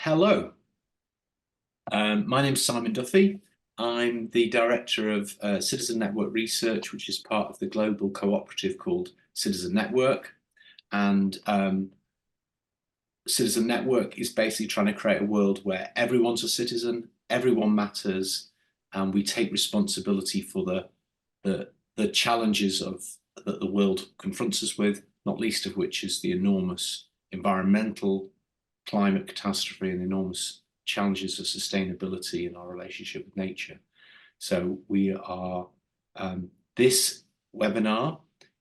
Hello, my name's Simon Duffy. I'm the director of Citizen Network Research, which is part of the global cooperative called Citizen Network. And Citizen Network is basically trying to create a world where everyone's a citizen, everyone matters, and we take responsibility for the challenges that the world confronts us with, not least of which is the enormous environmental climate catastrophe and enormous challenges of sustainability in our relationship with nature. So we are, this webinar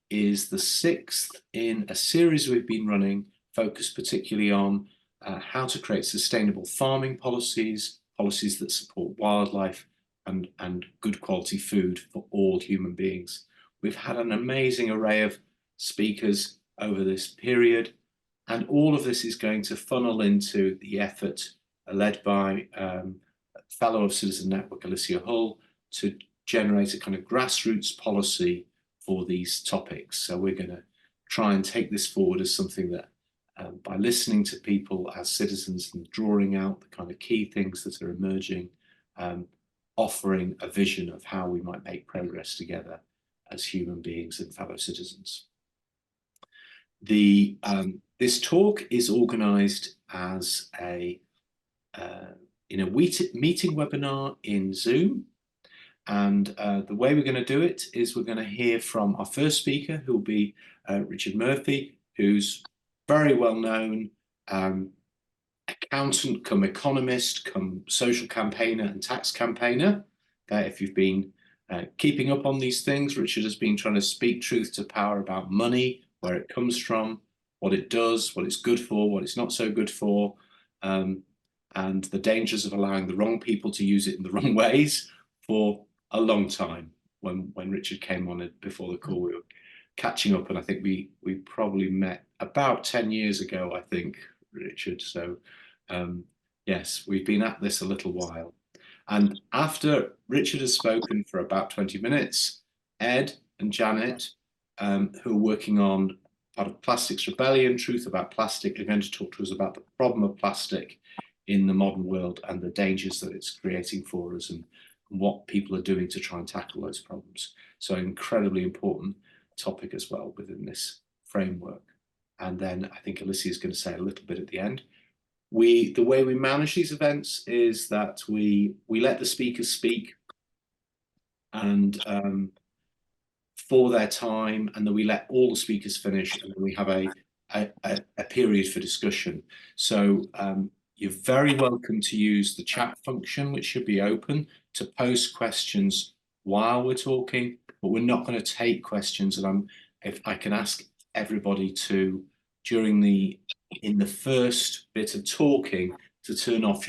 is the 6th in a series we've been running, focused particularly on how to create sustainable farming policies, policies that support wildlife and good quality food for all human beings. We've had an amazing array of speakers over this period, and all of this is going to funnel into the effort led by fellow of Citizen Network, Alicia Hull, to generate a kind of grassroots policy for these topics. So we're going to try and take this forward as something that, by listening to people as citizens and drawing out the kind of key things that are emerging, offering a vision of how we might make progress together as human beings and fellow citizens. This talk is organised as a meeting webinar in Zoom, and the way we're going to do it is we're going to hear from our first speaker, who will be Richard Murphy, who's very well known accountant, come economist, come social campaigner and tax campaigner. If you've been keeping up on these things, Richard has been trying to speak truth to power about money, where it comes from, what it does, what it's good for, what it's not so good for, and the dangers of allowing the wrong people to use it in the wrong ways for a long time. When Richard came on it before the call, we were catching up, and I think we probably met about 10 years ago, I think, Richard. So yes, we've been at this a little while. And after Richard has spoken for about 20 minutes, Ed and Janet, who are working on part of Plastics Rebellion, Truth About Plastic, are going to talk to us about the problem of plastic in the modern world and the dangers that it's creating for us, and what people are doing to try and tackle those problems. So an incredibly important topic as well within this framework. And then I think Alicia is going to say a little bit at the end. The way we manage these events is that we let the speakers speak and for their time, and then we let all the speakers finish, and then we have a period for discussion. So you're very welcome to use the chat function, which should be open, to post questions while we're talking, but we're not going to take questions. And if I can ask everybody to, in the first bit of talking, to turn off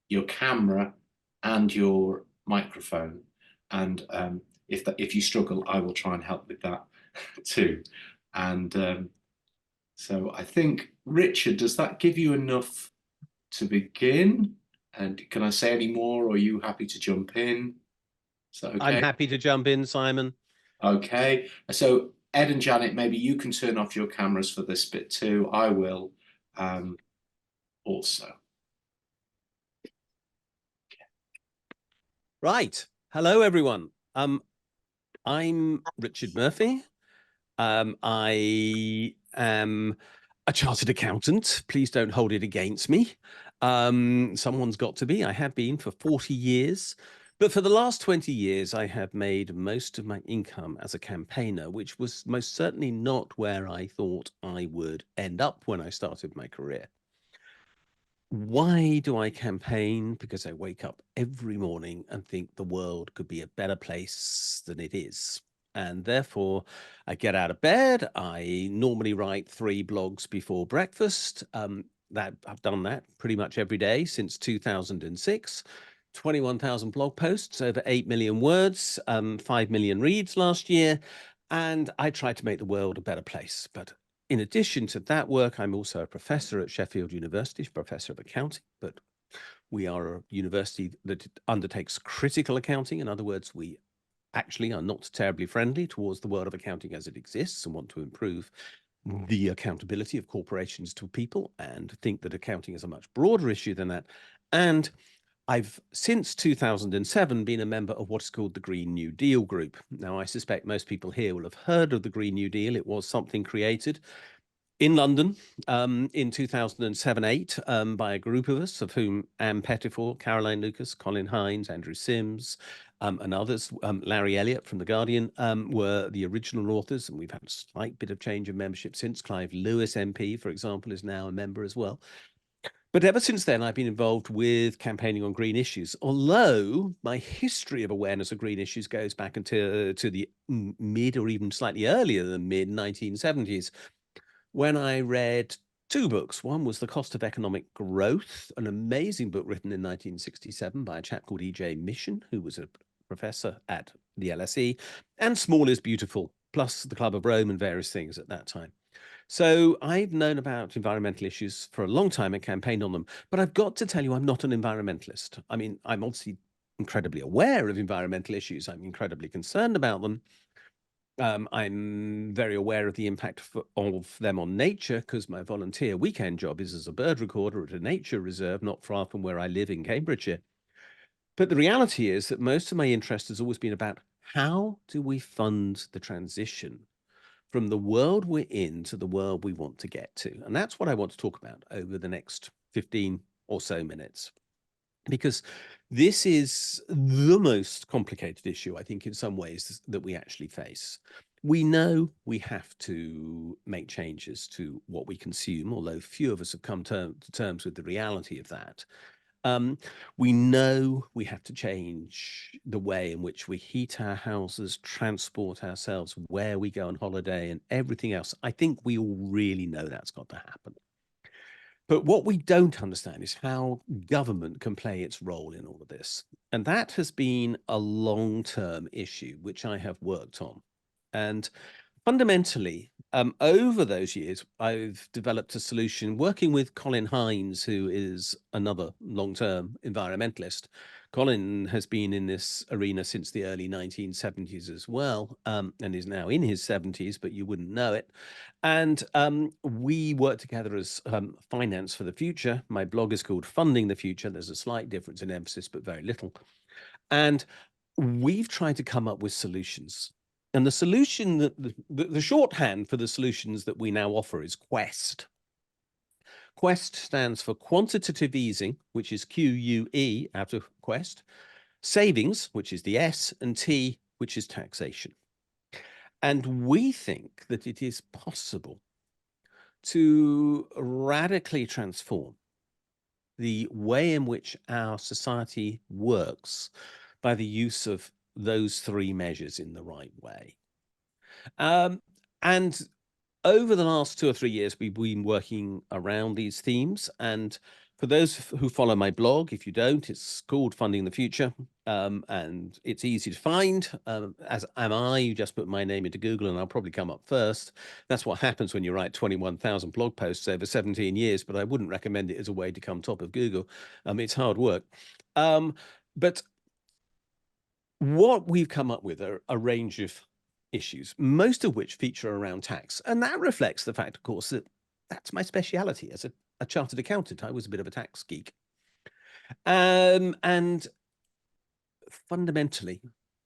your camera and your microphone. And if you struggle, I will try and help with that too. And so I think, Richard, does that give you enough to begin? And can I say any more, or are you happy to jump in? Is that okay? I'm happy to jump in, Simon. Okay, so Ed and Janet, maybe you can turn off your cameras for this bit too. I will also. Okay. Right. Hello, everyone. I'm Richard Murphy. I am a chartered accountant. Please don't hold it against me. Someone's got to be. I have been for 40 years. But for the last 20 years, I have made most of my income as a campaigner, which was most certainly not where I thought I would end up when I started my career. Why do I campaign? Because I wake up every morning and think the world could be a better place than it is. And therefore, I get out of bed. I normally write 3 blogs before breakfast. I've done that pretty much every day since 2006. 21,000 blog posts, over 8 million words, 5 million reads last year. And I try to make the world a better place. But in addition to that work, I'm also a professor at Sheffield University, professor of accounting, but we are a university that undertakes critical accounting. In other words, we actually are not terribly friendly towards the world of accounting as it exists and want to improve the accountability of corporations to people and think that accounting is a much broader issue than that. And I've since 2007 been a member of what is called the Green New Deal group. Now, I suspect most people here will have heard of the Green New Deal. It was something created in London in 2007-8 by a group of us, of whom Anne Pettifor, Caroline Lucas, Colin Hines, Andrew Sims, and others, Larry Elliott from The Guardian, were the original authors. And we've had a slight bit of change of membership since. Clive Lewis MP, for example, is now a member as well. But ever since then, I've been involved with campaigning on green issues, although my history of awareness of green issues goes back into the mid or even slightly earlier than mid 1970s, when I read two books. One was The Cost of Economic Growth, an amazing book written in 1967 by a chap called E.J. Mission, who was a professor at the LSE, and Small is Beautiful, plus the Club of Rome and various things at that time. So I've known about environmental issues for a long time and campaigned on them, but I've got to tell you, I'm not an environmentalist. I mean, I'm obviously incredibly aware of environmental issues. I'm incredibly concerned about them. I'm very aware of the impact of them on nature, because my volunteer weekend job is as a bird recorder at a nature reserve not far from where I live in Cambridgeshire. But the reality is that most of my interest has always been about how do we fund the transition from the world we're in to the world we want to get to. And that's what I want to talk about over the next 15 or so minutes, because this is the most complicated issue, I think, in some ways, that we actually face. We know we have to make changes to what we consume, although few of us have come to terms with the reality of that. We know we have to change the way in which we heat our houses, transport ourselves, where we go on holiday, and everything else. I think we all really know that's got to happen. But what we don't understand is how government can play its role in all of this. And that has been a long-term issue, which I have worked on. And fundamentally, over those years, I've developed a solution working with Colin Hines, who is another long-term environmentalist. Colin has been in this arena since the early 1970s as well, and is now in his 70s, but you wouldn't know it. And we work together as Finance for the Future. My blog is called Funding the Future. There's a slight difference in emphasis, but very little. And we've tried to come up with solutions. And the solution that the shorthand for the solutions that we now offer is QUEST. QUEST stands for quantitative easing, which is QUE out of QUEST, savings, which is the S, and T, which is taxation. And we think that it is possible to radically transform the way in which our society works by the use of those three measures in the right way. And over the last 2 or 3 years, we've been working around these themes. And for those who follow my blog, if you don't, it's called Funding the Future, and it's easy to find, as am I. You just put my name into Google and I'll probably come up first. That's what happens when you write 21,000 blog posts over 17 years, but I wouldn't recommend it as a way to come top of Google. It's hard work. But what we've come up with are a range of issues, most of which feature around tax. And that reflects the fact, of course, that that's my speciality as a chartered accountant. I was a bit of a tax geek. And fundamentally,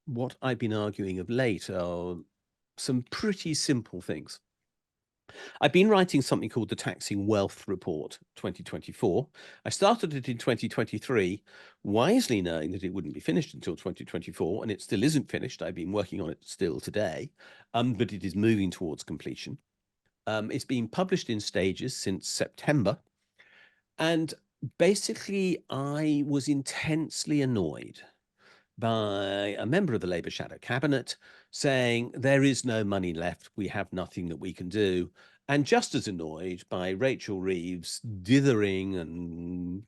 what I've been arguing of late are some pretty simple things. I've been writing something called the Taxing Wealth Report 2024. I started it in 2023, wisely knowing that it wouldn't be finished until 2024, and it still isn't finished. I've been working on it still today, but it is moving towards completion. It's been published in stages since September, and basically I was intensely annoyed by a member of the Labour Shadow Cabinet saying there is no money left, we have nothing that we can do. And just as annoyed by Rachel Reeves dithering and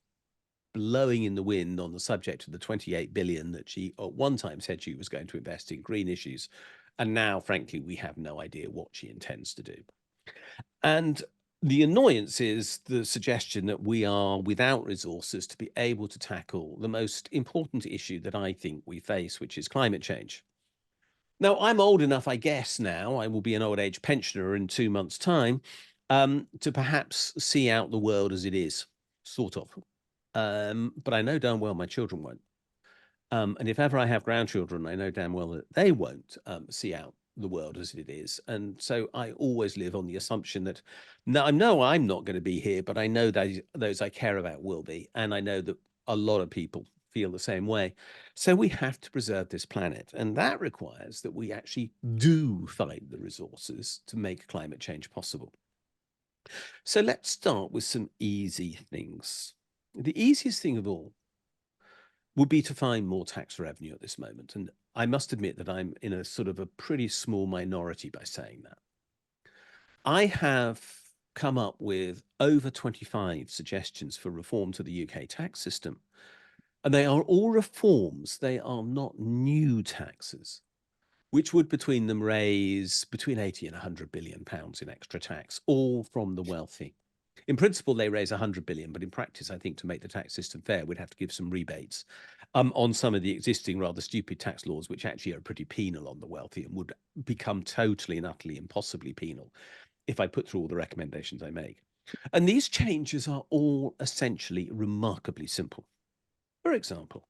blowing in the wind on the subject of the 28 billion that she at one time said she was going to invest in green issues. And now, frankly, we have no idea what she intends to do. And the annoyance is the suggestion that we are without resources to be able to tackle the most important issue that I think we face, which is climate change. Now, I'm old enough, I guess now, I will be an old age pensioner in 2 months' time, to perhaps see out the world as it is, sort of. But I know darn well my children won't. And if ever I have grandchildren, I know damn well that they won't see out the world as it is. And so I always live on the assumption that no, I know I'm not going to be here, but I know that those I care about will be. And I know that a lot of people feel the same way. So we have to preserve this planet. And that requires that we actually do find the resources to make climate change possible. So let's start with some easy things. The easiest thing of all would be to find more tax revenue at this moment. And I must admit that I'm in a sort of a pretty small minority by saying that. I have come up with over 25 suggestions for reform to the UK tax system. And they are all reforms, they are not new taxes, which would between them raise between 80 and 100 billion pounds in extra tax, all from the wealthy. In principle, they raise 100 billion, but in practice, I think to make the tax system fair, we'd have to give some rebates on some of the existing rather stupid tax laws, which actually are pretty penal on the wealthy and would become totally and utterly impossibly penal if I put through all the recommendations I make. And these changes are all essentially remarkably simple. For example,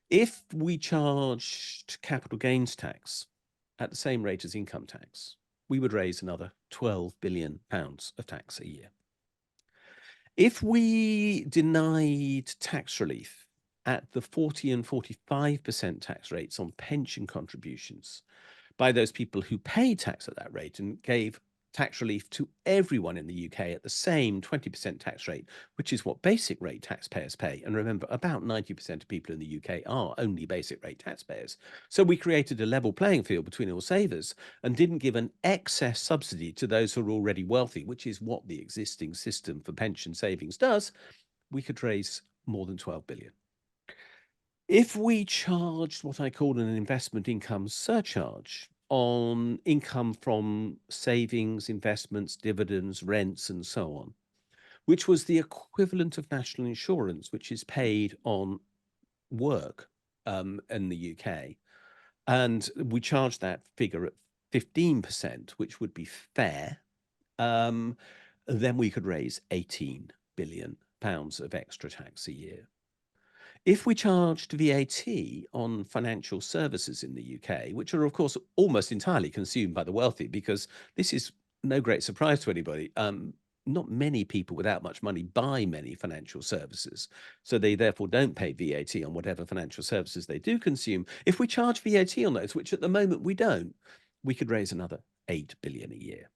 if we charged capital gains tax at the same rate as income tax, we would raise another 12 billion pounds of tax a year. If we denied tax relief at the 40 and 45% tax rates on pension contributions by those people who pay tax at that rate and gave tax relief to everyone in the UK at the same 20% tax rate, which is what basic rate taxpayers pay. And remember, about 90% of people in the UK are only basic rate taxpayers. So we created a level playing field between all savers and didn't give an excess subsidy to those who are already wealthy, which is what the existing system for pension savings does. We could raise more than 12 billion. If we charged what I call an investment income surcharge on income from savings, investments, dividends, rents, and so on, which was the equivalent of national insurance, which is paid on work in the UK, and we charged that figure at 15%, which would be fair, then we could raise 18 billion pounds of extra tax a year. If we charged VAT on financial services in the UK, which are, of course, almost entirely consumed by the wealthy, because this is no great surprise to anybody, not many people without much money buy many financial services. So they therefore don't pay VAT on whatever financial services they do consume. If we charge VAT on those, which at the moment we don't, we could raise another 8 billion a year.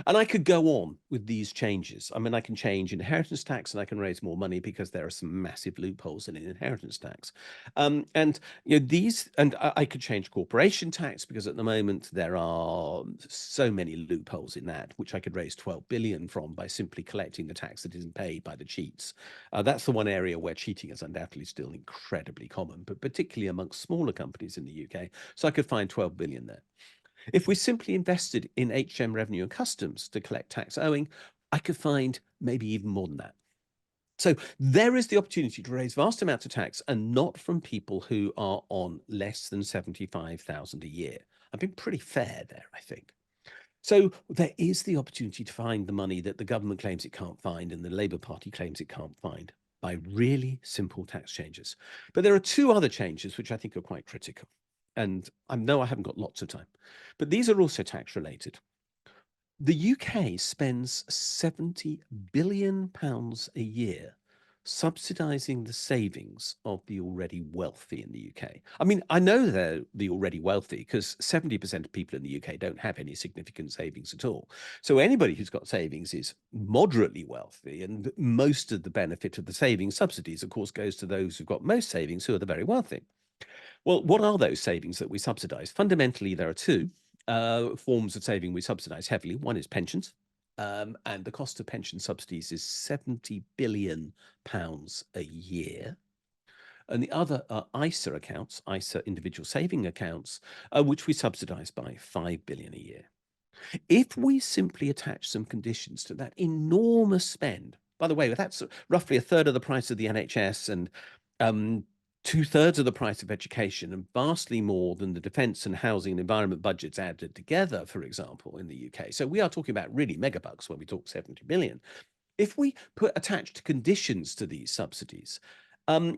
And I could go on with these changes. I mean, I can change inheritance tax and I can raise more money because there are some massive loopholes in inheritance tax. And these, and I could change corporation tax because at the moment there are so many loopholes in that, which I could raise 12 billion from by simply collecting the tax that isn't paid by the cheats. That's the one area where cheating is undoubtedly still incredibly common, but particularly amongst smaller companies in the UK. So I could find 12 billion there. If we simply invested in HM revenue and customs to collect tax owing, I could find maybe even more than that. So there is the opportunity to raise vast amounts of tax and not from people who are on less than 75,000 a year. I've been pretty fair there, I think. So there is the opportunity to find the money that the government claims it can't find and the Labour Party claims it can't find by really simple tax changes. But there are two other changes which I think are quite critical. And I know I haven't got lots of time, but these are also tax related. The UK spends 70 billion pounds a year subsidizing the savings of the already wealthy in the UK. I mean, I know they're the already wealthy because 70% of people in the UK don't have any significant savings at all. So anybody who's got savings is moderately wealthy, and most of the benefit of the savings subsidies, of course, goes to those who've got most savings, who are the very wealthy. Well, what are those savings that we subsidize? Fundamentally, there are two forms of saving we subsidize heavily. One is pensions, and the cost of pension subsidies is 70 billion pounds a year. And the other are ISA accounts, ISA individual saving accounts, which we subsidize by 5 billion a year. If we simply attach some conditions to that enormous spend, by the way, that's roughly a third of the price of the NHS and 2/3 of the price of education and vastly more than the defence and housing and environment budgets added together, for example, in the UK. So we are talking about really megabucks when we talk 70 billion. If we put attached conditions to these subsidies,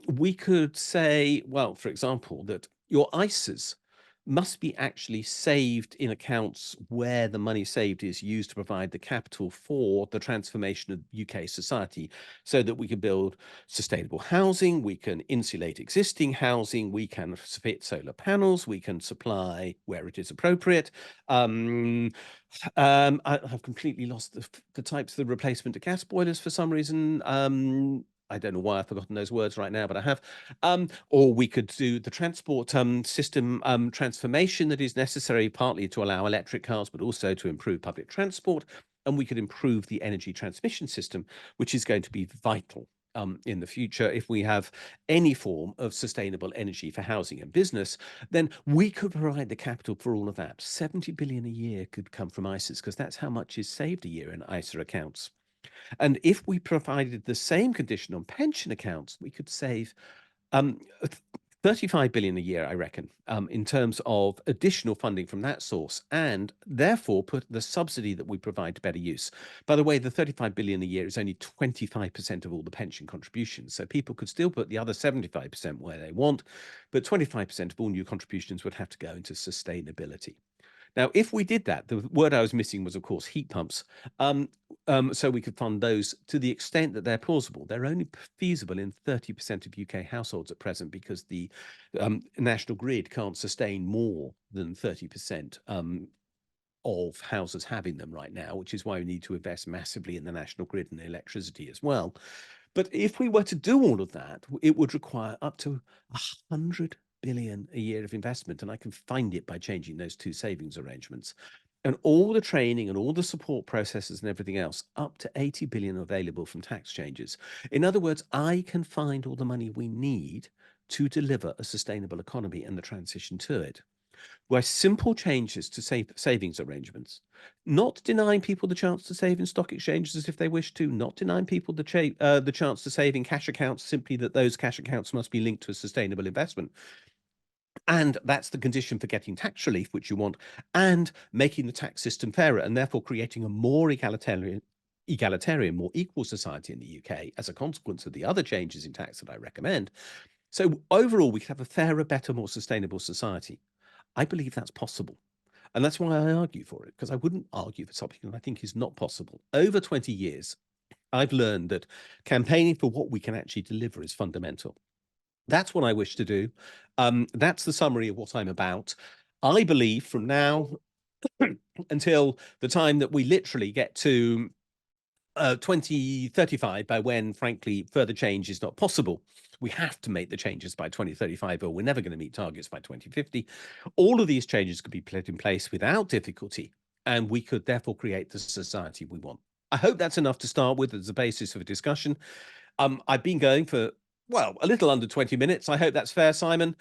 we could say, well, for example, that your ISAs must be actually saved in accounts where the money saved is used to provide the capital for the transformation of UK society, so that we can build sustainable housing, we can insulate existing housing, we can fit solar panels, we can supply where it is appropriate. I've completely lost the types of the replacement to gas boilers for some reason. I don't know why I've forgotten those words right now, but I have. Or we could do the transport system transformation that is necessary, partly to allow electric cars, but also to improve public transport. And we could improve the energy transmission system, which is going to be vital in the future. If we have any form of sustainable energy for housing and business, then we could provide the capital for all of that. 70 billion a year could come from ISAs, because that's how much is saved a year in ISA accounts. And if we provided the same condition on pension accounts, we could save 35 billion a year, I reckon, in terms of additional funding from that source, and therefore put the subsidy that we provide to better use. By the way, the 35 billion a year is only 25% of all the pension contributions. So people could still put the other 75% where they want, but 25% of all new contributions would have to go into sustainability. Now, if we did that, the word I was missing was, of course, heat pumps. So we could fund those to the extent that they're plausible. They're only feasible in 30% of UK households at present, because the national grid can't sustain more than 30% of houses having them right now, which is why we need to invest massively in the national grid and electricity as well. But if we were to do all of that, it would require up to 100 billion a year of investment, and I can find it by changing those two savings arrangements. And all the training and all the support processes and everything else, up to 80 billion available from tax changes. In other words, I can find all the money we need to deliver a sustainable economy and the transition to it, by simple changes to savings arrangements, not denying people the chance to save in stock exchanges if they wish to, not denying people the chance to save in cash accounts, simply that those cash accounts must be linked to a sustainable investment. And that's the condition for getting tax relief, which you want, and making the tax system fairer, and therefore creating a more egalitarian, more equal society in the UK as a consequence of the other changes in tax that I recommend. So overall, we could have a fairer, better, more sustainable society. I believe that's possible. And that's why I argue for it, because I wouldn't argue for something that I think is not possible. Over 20 years, I've learned that campaigning for what we can actually deliver is fundamental. That's what I wish to do. That's the summary of what I'm about. I believe from now until the time that we literally get to 2035, by when, frankly, further change is not possible. We have to make the changes by 2035, or we're never going to meet targets by 2050. All of these changes could be put in place without difficulty, and we could therefore create the society we want. I hope that's enough to start with as a basis of a discussion. I've been going for, well, a little under 20 minutes. I hope that's fair, Simon.